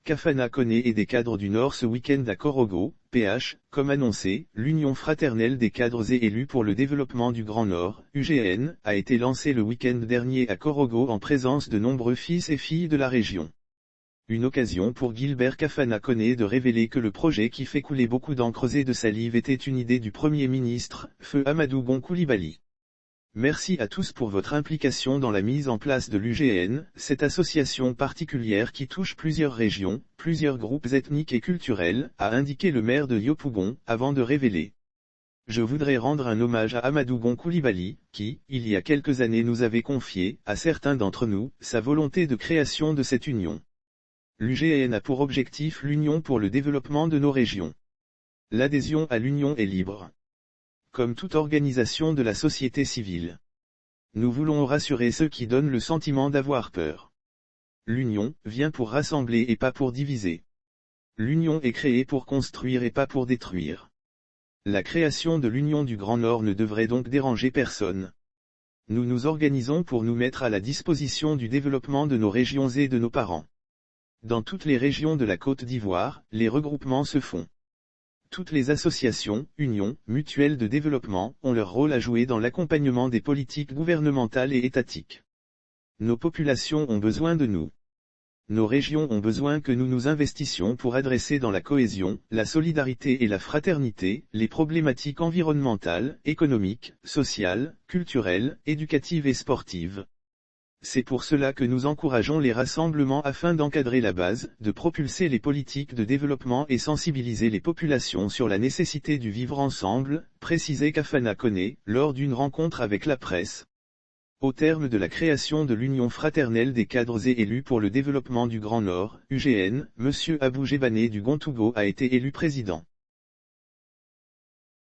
Kafana Koné et des cadres du Nord ce week-end à Korogo, PH, comme annoncé, l'Union fraternelle des cadres et élus pour le développement du Grand Nord, UGN, a été lancée le week-end dernier à Korogo en présence de nombreux fils et filles de la région. Une occasion pour Gilbert Kafana Koné de révéler que le projet qui fait couler beaucoup d'encre et de salive était une idée du Premier ministre, feu Amadou Gon Coulibaly. Merci à tous pour votre implication dans la mise en place de l'UGN, cette association particulière qui touche plusieurs régions, plusieurs groupes ethniques et culturels, a indiqué le maire de Yopougon, avant de révéler. Je voudrais rendre un hommage à Amadou Gon Coulibaly, qui, il y a quelques années nous avait confié, à certains d'entre nous, sa volonté de création de cette union. L'UGN a pour objectif l'union pour le développement de nos régions. L'adhésion à l'union est libre. Comme toute organisation de la société civile. Nous voulons rassurer ceux qui donnent le sentiment d'avoir peur. L'union vient pour rassembler et pas pour diviser. L'union est créée pour construire et pas pour détruire. La création de l'Union du Grand Nord ne devrait donc déranger personne. Nous nous organisons pour nous mettre à la disposition du développement de nos régions et de nos parents. Dans toutes les régions de la Côte d'Ivoire, les regroupements se font. Toutes les associations, unions, mutuelles de développement, ont leur rôle à jouer dans l'accompagnement des politiques gouvernementales et étatiques. Nos populations ont besoin de nous. Nos régions ont besoin que nous nous investissions pour adresser dans la cohésion, la solidarité et la fraternité, les problématiques environnementales, économiques, sociales, culturelles, éducatives et sportives. C'est pour cela que nous encourageons les rassemblements afin d'encadrer la base, de propulser les politiques de développement et sensibiliser les populations sur la nécessité du vivre ensemble, précisait Kafana Koné, lors d'une rencontre avec la presse. Au terme de la création de l'Union fraternelle des cadres et élus pour le développement du Grand Nord, UGN, M. Abou Jebané du Gontougo a été élu président.